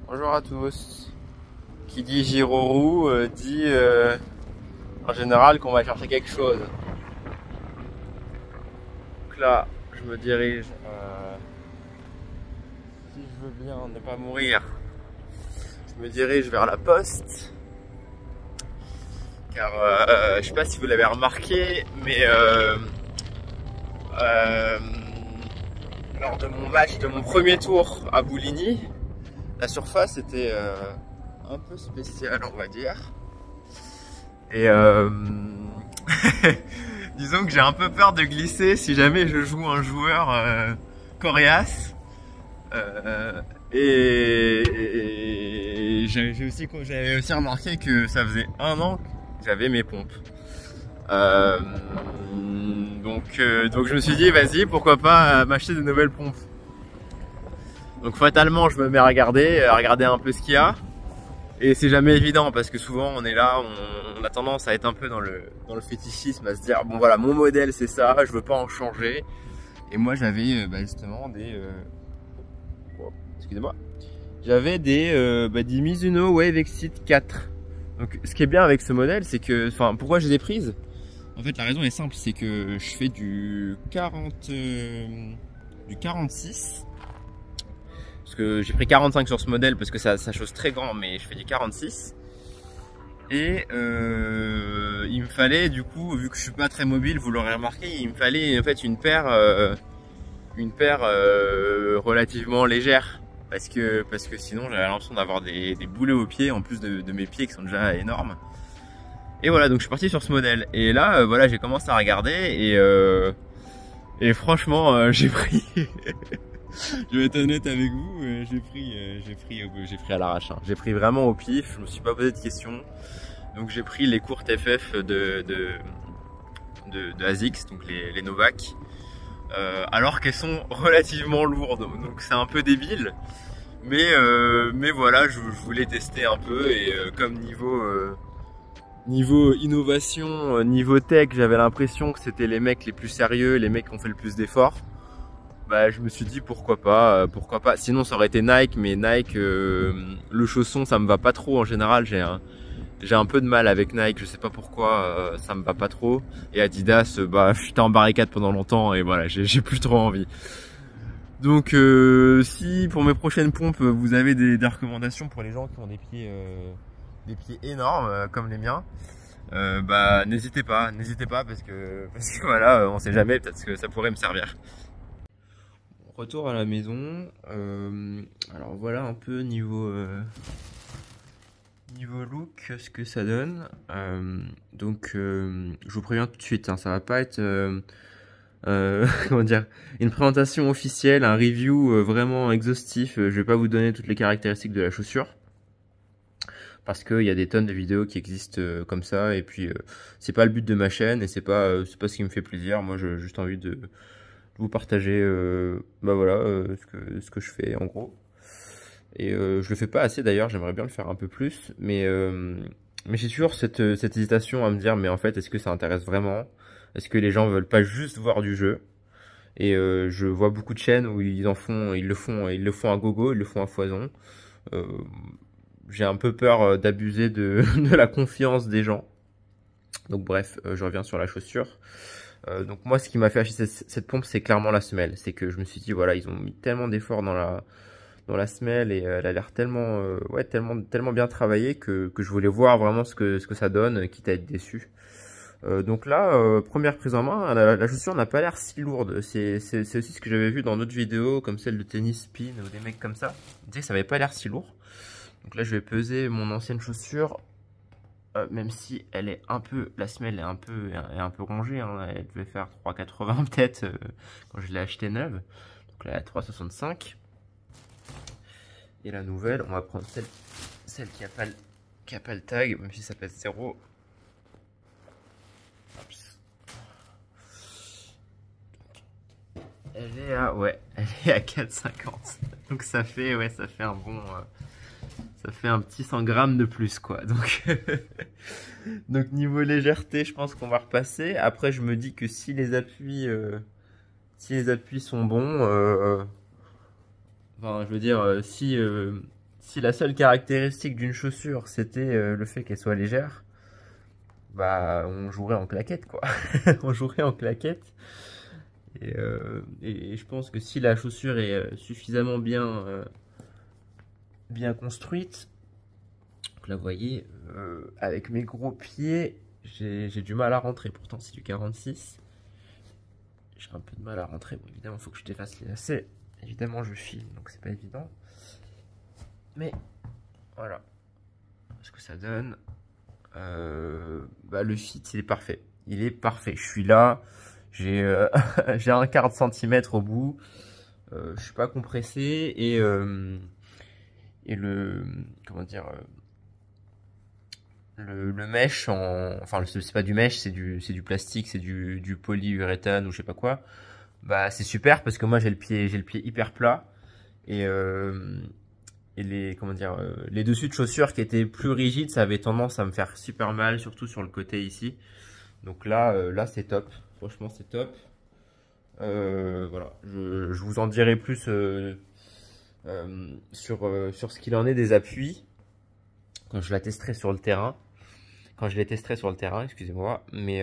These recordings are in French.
Bonjour à tous. Qui dit Giroroux dit en général qu'on va chercher quelque chose. Donc là, je me dirige, si je veux bien ne pas mourir, je me dirige vers la poste. Car je sais pas si vous l'avez remarqué, mais lors de mon match, de mon premier tour à Bouligny, la surface était un peu spéciale, on va dire. Et disons que j'ai un peu peur de glisser si jamais je joue un joueur coriace. Et j'avais aussi remarqué que ça faisait 1 an que j'avais mes pompes. Donc je me suis dit, vas-y, pourquoi pas m'acheter de nouvelles pompes. Donc fatalement, je me mets à regarder un peu ce qu'il y a. Et c'est jamais évident parce que souvent on est là, on a tendance à être un peu dans le fétichisme, à se dire bon voilà, mon modèle c'est ça, je veux pas en changer. Et moi j'avais justement des excusez-moi, j'avais des Mizuno Wave Exit 4. Donc ce qui est bien avec ce modèle, c'est que, enfin, pourquoi je les ai prises? En fait, la raison est simple, c'est que je fais du 46. Parce que j'ai pris 45 sur ce modèle parce que ça chose très grand, mais je fais du 46. Et il me fallait, du coup, vu que je suis pas très mobile, vous l'aurez remarqué, il me fallait en fait une paire relativement légère. Parce que sinon j'avais l'impression d'avoir des boulets aux pieds en plus de mes pieds qui sont déjà énormes. Et voilà, donc je suis parti sur ce modèle. Et là, voilà, j'ai commencé à regarder et franchement, j'ai pris. Je vais être honnête avec vous, j'ai pris à l'arrache. Hein. J'ai pris vraiment au pif. Je me suis pas posé de questions. Donc j'ai pris les courtes FF de ASICS, donc les Novak. Alors qu'elles sont relativement lourdes, donc c'est un peu débile, mais voilà, je voulais tester un peu et comme niveau innovation, niveau tech, j'avais l'impression que c'était les mecs les plus sérieux, les mecs qui ont fait le plus d'efforts. Bah, je me suis dit pourquoi pas. Sinon ça aurait été Nike, mais Nike, le chausson ça me va pas trop en général. J'ai un peu de mal avec Nike, je sais pas pourquoi, ça me va pas trop. Et Adidas, j'étais en barricade pendant longtemps et voilà, j'ai plus trop envie. Donc si pour mes prochaines pompes, vous avez des recommandations pour les gens qui ont des pieds énormes comme les miens, n'hésitez pas parce que voilà, on sait jamais, peut-être que ça pourrait me servir. Retour à la maison. Alors voilà un peu niveau look ce que ça donne. Donc je vous préviens tout de suite, hein, ça va pas être comment dire, une présentation officielle, un review vraiment exhaustif. Je vais pas vous donner toutes les caractéristiques de la chaussure parce qu'il y a des tonnes de vidéos qui existent comme ça, et puis c'est pas le but de ma chaîne et c'est pas ce qui me fait plaisir. Moi j'ai juste envie de vous partager ce que je fais en gros. Et je le fais pas assez d'ailleurs, j'aimerais bien le faire un peu plus, mais j'ai toujours cette hésitation à me dire, mais en fait est-ce que ça intéresse vraiment? Est-ce que les gens veulent pas juste voir du jeu? Et je vois beaucoup de chaînes où ils le font à gogo, ils le font à foison. J'ai un peu peur d'abuser de la confiance des gens. Donc bref, je reviens sur la chaussure. Donc moi ce qui m'a fait acheter cette pompe, c'est clairement la semelle. C'est que je me suis dit voilà, ils ont mis tellement d'efforts dans la semelle et elle a l'air tellement bien travaillée que je voulais voir vraiment ce que ça donne, quitte à être déçu. Donc là, première prise en main, la chaussure n'a pas l'air si lourde. C'est aussi ce que j'avais vu dans d'autres vidéos comme celle de Tennis Spin ou des mecs comme ça. Ils disaient que ça avait pas l'air si lourd. Donc là je vais peser mon ancienne chaussure. Même si elle est la semelle est un peu rongée, hein, elle devait faire 3,80 peut-être quand je l'ai achetée neuve. Donc là elle est à 3,65. Et la nouvelle, on va prendre celle qui a pas le tag, même si ça pèse 0. Elle est à 4,50. Donc ça fait un bon ça fait un petit 100 grammes de plus quoi. Donc niveau légèreté, je pense qu'on va repasser. Après je me dis que si les appuis sont bons, enfin je veux dire si si la seule caractéristique d'une chaussure, c'était le fait qu'elle soit légère, bah, on jouerait en claquette, quoi. On jouerait en claquette. Et je pense que si la chaussure est suffisamment bien construite, donc là, vous voyez, avec mes gros pieds, j'ai du mal à rentrer. Pourtant, c'est du 46. J'ai un peu de mal à rentrer. Bon, évidemment, il faut que je défasse les lacets. Évidemment, je file, donc c'est pas évident. Mais voilà ce que ça donne. Bah, le fit, il est parfait. Il est parfait. Je suis là. J'ai j'ai un quart de centimètre au bout. Je suis pas compressé et le comment dire le mesh enfin c'est pas du mesh, c'est du plastique, c'est du polyuréthane ou je sais pas quoi. Bah c'est super parce que moi j'ai le pied hyper plat et les comment dire les dessus de chaussures qui étaient plus rigides, ça avait tendance à me faire super mal, surtout sur le côté ici. Donc là c'est top. Franchement c'est top. Voilà, je vous en dirai plus sur ce qu'il en est des appuis quand je la testerai sur le terrain. Quand je les testerai sur le terrain, excusez-moi. Mais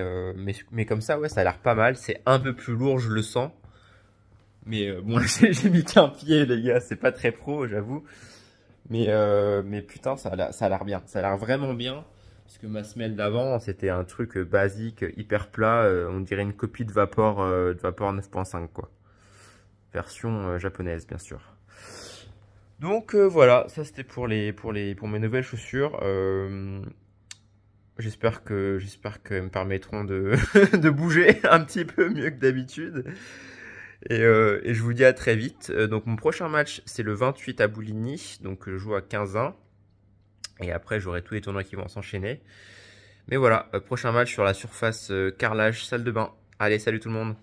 comme ça, ouais, ça a l'air pas mal. C'est un peu plus lourd, je le sens. Mais bon, j'ai mis qu'un pied, les gars. C'est pas très pro, j'avoue. Mais putain, ça a l'air bien. Ça a l'air vraiment bien. Parce que ma semelle d'avant, c'était un truc basique, hyper plat. On dirait une copie de Vapor 9.5, quoi. Version japonaise, bien sûr. Donc voilà, ça c'était pour mes nouvelles chaussures. J'espère qu'elles me permettront de, de bouger un petit peu mieux que d'habitude. Et je vous dis à très vite. Donc mon prochain match, c'est le 28 à Bouligny. Donc je joue à 15-1. Et après, j'aurai tous les tournois qui vont s'enchaîner. Mais voilà, prochain match sur la surface carrelage salle de bain. Allez, salut tout le monde.